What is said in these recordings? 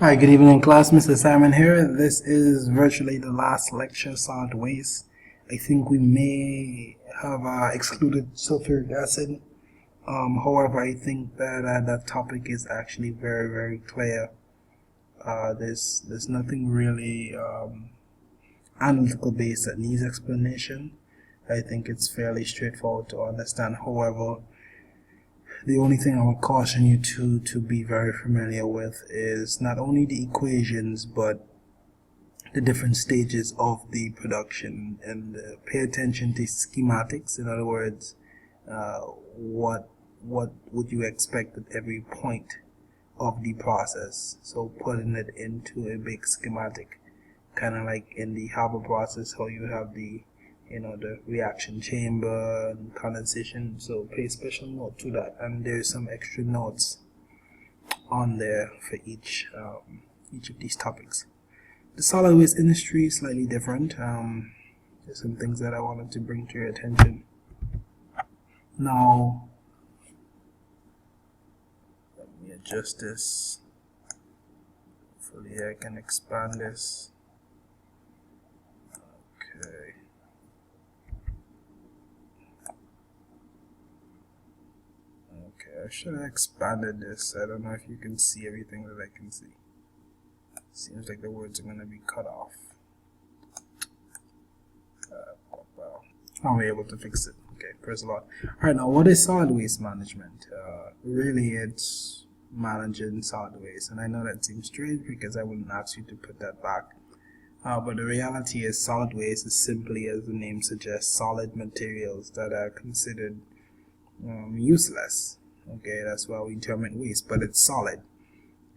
Hi, good evening, class. Mr. Simon here. This is virtually the last lecture, solid waste. I think we may have excluded sulfuric acid. However, I think that that topic is actually very, very clear. There's nothing really analytical based that needs explanation. I think it's fairly straightforward to understand. However, the only thing I would caution you to be very familiar with is not only the equations but the different stages of the production, and pay attention to schematics. In other words, what would you expect at every point of the process. So putting it into a big schematic, kind of like in the Haber process, how you have the the reaction chamber and condensation. So pay special note to that, and there's some extra notes on there for each of these topics. The solid waste industry is slightly different. There's some things that I wanted to bring to your attention. Now, let me adjust this. Hopefully I can expand this. Okay. Okay, I should have expanded this. I don't know if you can see everything that I can see. Seems like the words are going to be cut off. I'll be able to fix it. Okay, praise the Lord. Alright, now what is solid waste management? Really, it's managing solid waste. And I know that seems strange because I wouldn't ask you to put that back. But the reality is solid waste is simply, as the name suggests, solid materials that are considered useless. Okay, that's why we term it waste, but it's solid.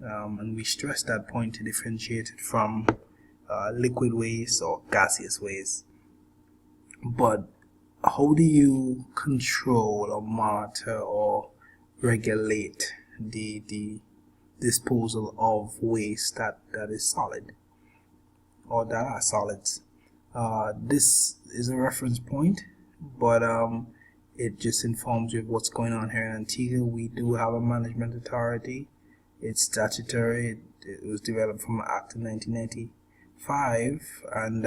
And we stress that point to differentiate it from liquid waste or gaseous waste. But how do you control or monitor or regulate the disposal of waste that is solid or that are solids? This is a reference point, but it just informs you of what's going on here in Antigua. We do have a management authority. It's statutory. It was developed from an Act of 1995, and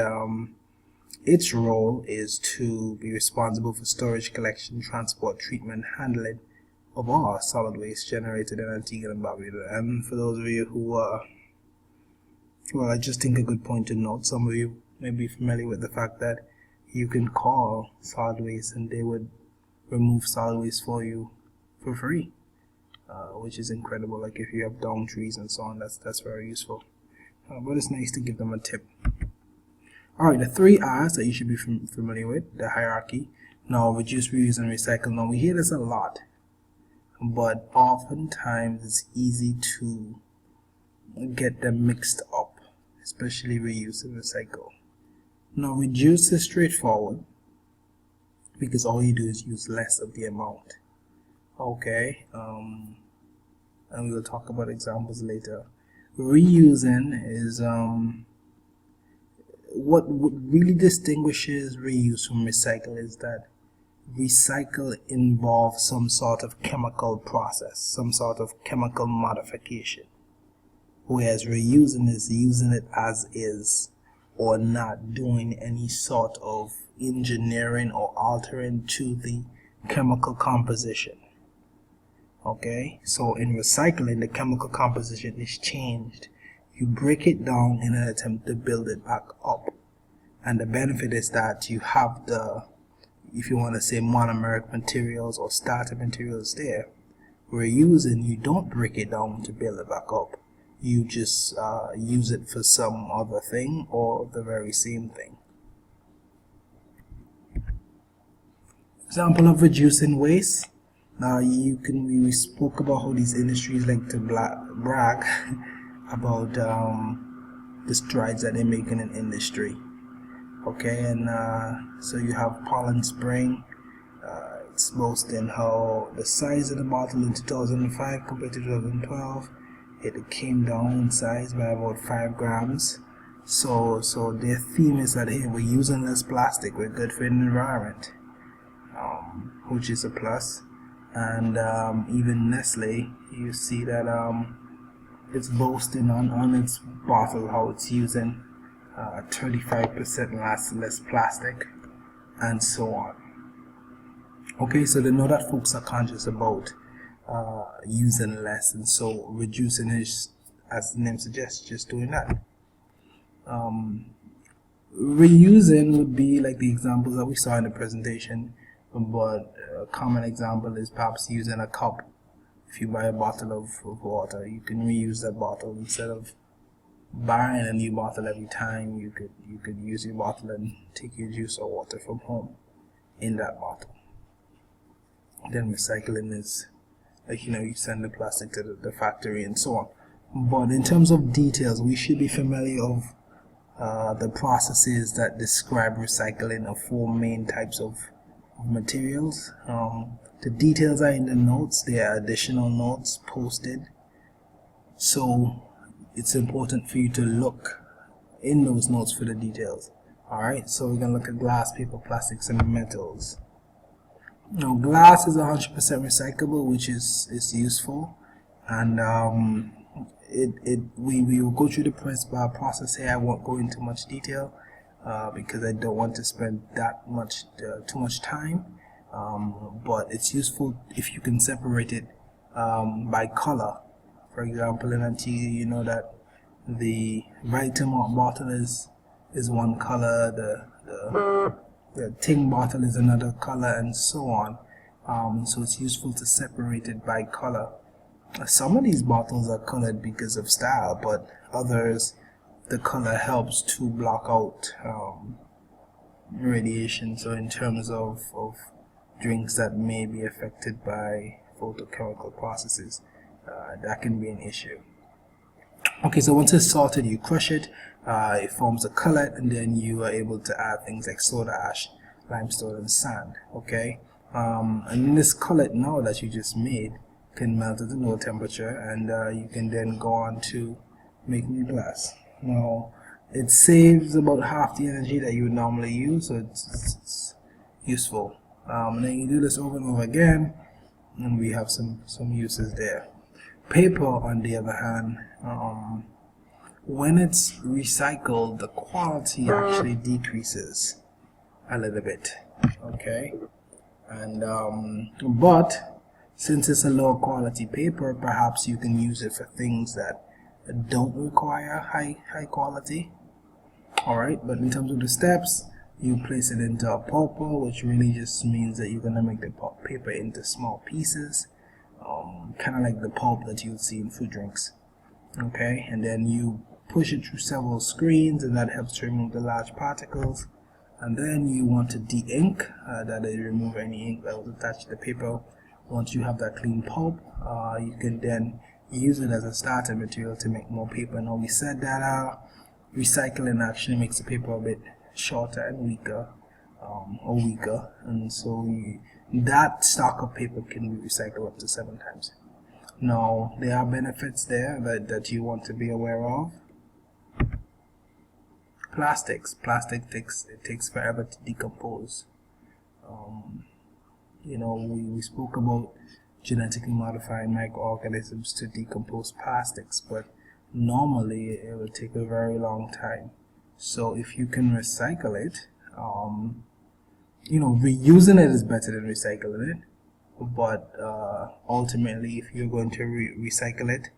its role is to be responsible for storage, collection, transport, treatment, handling of all solid waste generated in Antigua and Barbuda. And for those of you who well, I just think a good point to note, some of you may be familiar with the fact that you can call solid waste and they would remove solid waste for you for free. Which is incredible. Like if you have down trees and so on, that's very useful. But it's nice to give them a tip. Alright, the 3 R's that you should be familiar with, the hierarchy. Now, reduce, reuse, and recycle. Now, we hear this a lot, but oftentimes it's easy to get them mixed up, especially reuse and recycle. Now, reduce is straightforward because all you do is use less of the amount. Okay, and we'll talk about examples later. Reusing is what really distinguishes reuse from recycle is that recycle involves some sort of chemical process, some sort of chemical modification, whereas reusing is using it as is or not doing any sort of engineering or altering to the chemical composition. Okay, so in recycling, the chemical composition is changed. You break it down in an attempt to build it back up. And the benefit is that you have the, if you want to say, monomeric materials or starter materials there. Reusing, you don't break it down to build it back up. You just use it for some other thing or the very same thing. Example of reducing waste. Now we spoke about how these industries like to brag about the strides that they're making in industry. Okay, and so you have Poland Spring. It's boasting how the size of the bottle in 2005 compared to 2012, it came down in size by about 5 grams. So their theme is that, hey, we're using less plastic, we're good for the environment, which is a plus. And even Nestle, you see that it's boasting on its bottle how it's using 35% less plastic and so on. Okay, so they know that folks are conscious about using less, and so reducing is, as the name suggests, just doing that. Reusing would be like the examples that we saw in the presentation, but a common example is perhaps using a cup. If you buy a bottle of water, you can reuse that bottle. Instead of buying a new bottle every time, you could use your bottle and take your juice or water from home in that bottle. Then recycling is like, you send the plastic to the factory and so on. But in terms of details, we should be familiar of the processes that describe recycling of 4 main types of materials. The details are in the notes. There are additional notes posted, so it's important for you to look in those notes for the details. Alright, so we're going to look at glass, paper, plastics, and metals. Now, glass is 100% recyclable, which is useful, and we will go through the process here. I won't go into much detail because I don't want to spend too much time. But it's useful if you can separate it by color. For example, in a tea, you know that the Vitamalt bottle is one color, the Ting bottle is another color, and so on. So it's useful to separate it by color. Some of these bottles are colored because of style, but others, the color helps to block out radiation. So in terms of drinks that may be affected by photochemical processes, that can be an issue. Okay, so once it's salted, you crush it, it forms a cullet, and then you are able to add things like soda ash, limestone, and sand. Okay, and this cullet now that you just made can melt at a low temperature, and you can then go on to make new glass. Now, it saves about half the energy that you would normally use, so it's useful. And then you do this over and over again, and we have some uses there. Paper, on the other hand, when it's recycled, the quality actually decreases a little bit. Okay, and but since it's a low quality paper, perhaps you can use it for things that don't require high quality. Alright, but in terms of the steps, you place it into a pulper, which really just means that you're going to make the paper into small pieces, kind of like the pulp that you would see in food drinks. Okay, and then you push it through several screens, and that helps to remove the large particles. And then you want to de-ink, that is, remove any ink that was attached to the paper. Once you have that clean pulp, you can then use it as a starter material to make more paper. Now, we said that recycling actually makes the paper a bit shorter and weaker, and so that stock of paper can be recycled up to 7 times. Now, there are benefits there that you want to be aware of. Plastic takes forever to decompose. We spoke about genetically modifying microorganisms to decompose plastics, but normally it will take a very long time. So if you can recycle it, reusing it is better than recycling it, but ultimately, if you're going to recycle it,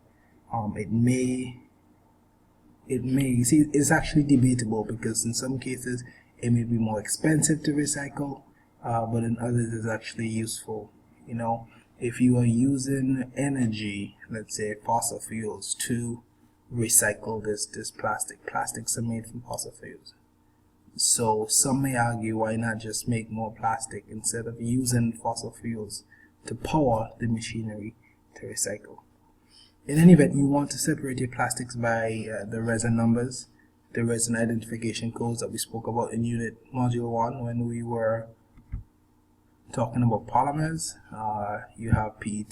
it's actually debatable, because in some cases it may be more expensive to recycle, but in others it's actually useful. If you are using energy, let's say fossil fuels, to recycle this plastics are made from fossil fuels. So some may argue, why not just make more plastic instead of using fossil fuels to power the machinery to recycle. In any event, you want to separate your plastics by the resin numbers, the resin identification codes that we spoke about in unit module 1 when we were talking about polymers. You have PET,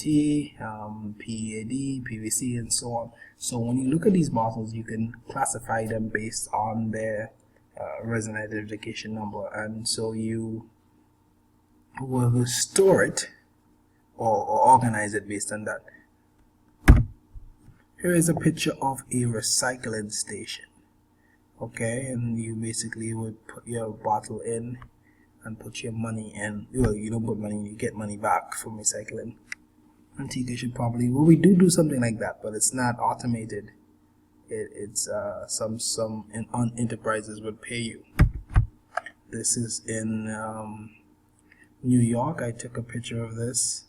PEAD, PVC, and so on. So when you look at these bottles, you can classify them based on their resin identification number, and so you will store it or organize it based on that. Here is a picture of a recycling station. Okay, and you basically would put your bottle in and put your money in. Well, you don't put money in, you get money back from recycling. I think you should probably, well, we do something like that, but it's not automated. It's some enterprises would pay you. This is in New York. I took a picture of this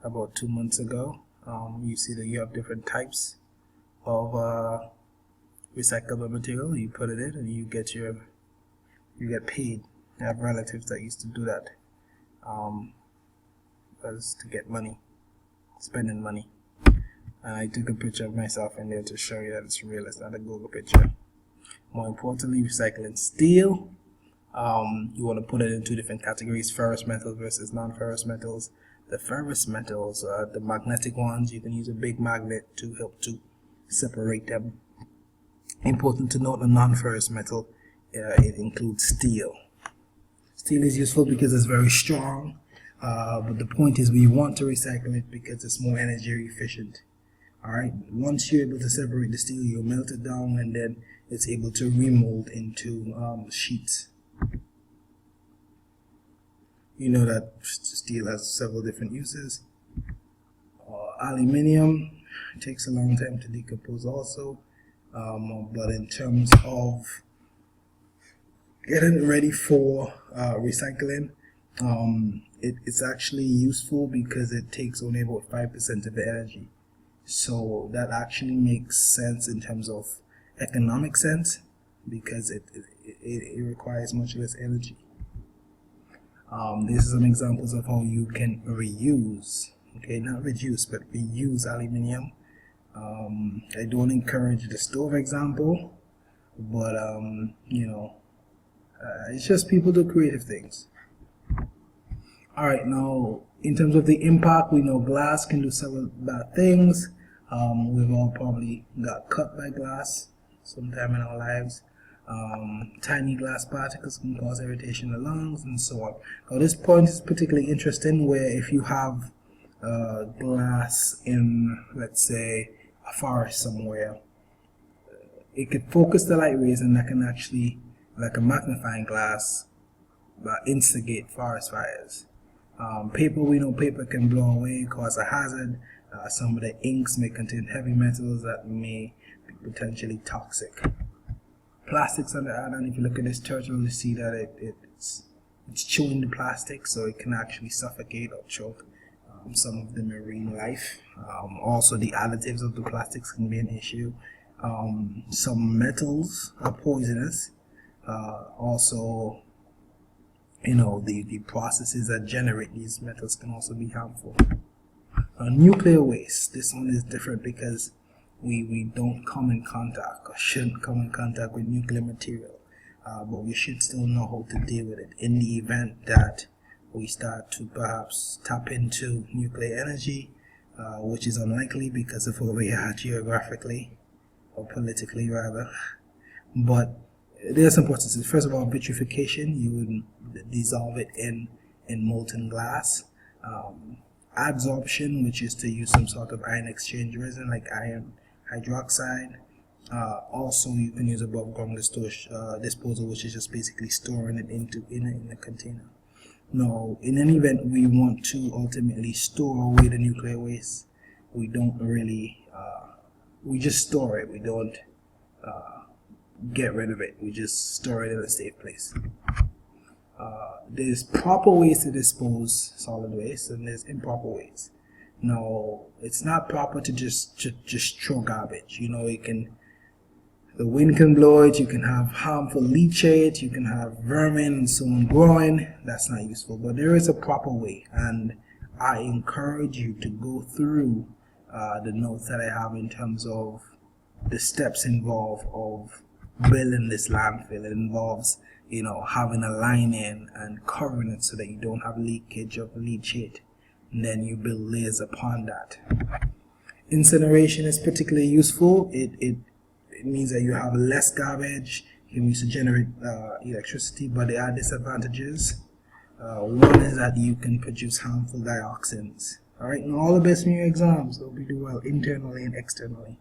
about 2 months ago. You see that you have different types of recyclable material. You put it in and you get paid. I have relatives that used to do that as to get money, spending money. And I took a picture of myself in there to show you that it's real. It's not a Google picture. More importantly, recycling steel. You want to put it in two different categories: ferrous metals versus non-ferrous metals. The ferrous metals, the magnetic ones, you can use a big magnet to help to separate them. Important to note, a non-ferrous metal, it includes steel. Steel is useful because it's very strong, but the point is we want to recycle it because it's more energy efficient. Alright, once you're able to separate the steel, you melt it down and then it's able to remold into sheets. You know that steel has several different uses. Aluminium takes a long time to decompose also, but in terms of getting ready for recycling, it's actually useful because it takes only about 5% of the energy. So that actually makes sense in terms of economic sense because it requires much less energy. These are some examples of how you can reuse, okay, not reduce, but reuse aluminium. I don't encourage the stove example, but you know, it's just people do creative things. Alright, now in terms of the impact, we know glass can do several bad things. We've all probably got cut by glass sometime in our lives. Tiny glass particles can cause irritation in the lungs and so on. Now this point is particularly interesting where if you have glass in, let's say, a forest somewhere, it could focus the light rays and that can actually, like a magnifying glass, instigate forest fires. Paper, we know paper can blow away, cause a hazard. Some of the inks may contain heavy metals that may be potentially toxic. Plastics, on the other hand, if you look at this turtle, you see that it's chewing the plastic, so it can actually suffocate or choke some of the marine life. Also, the additives of the plastics can be an issue. Some metals are poisonous. Also, you know, the processes that generate these metals can also be harmful. Nuclear waste, this one is different because we don't come in contact or shouldn't come in contact with nuclear material, but we should still know how to deal with it in the event that we start to perhaps tap into nuclear energy, which is unlikely because of where we are geographically or politically rather. But there are some processes. First of all, vitrification, you would dissolve it in molten glass. Adsorption, which is to use some sort of ion exchange resin like iron hydroxide. Also, you can use above ground disposal, which is just basically storing it in a container. Now, in any event, we want to ultimately store away the nuclear waste. We don't really, we just store it. We don't get rid of it. We just store it in a safe place. There's proper ways to dispose solid waste and there's improper ways. Now, it's not proper to just throw garbage. You know, the wind can blow it, you can have harmful leachate, you can have vermin and so on growing. That's not useful, but there is a proper way, and I encourage you to go through the notes that I have in terms of the steps involved of building this landfill. It involves, you know, having a line in and covering it so that you don't have leakage of leachate, and then you build layers upon that. Incineration is particularly useful. It means that you have less garbage. You can use to generate electricity, but there are disadvantages. One is that you can produce harmful dioxins. Alright, and all the best in your exams. Hope you do well internally and externally.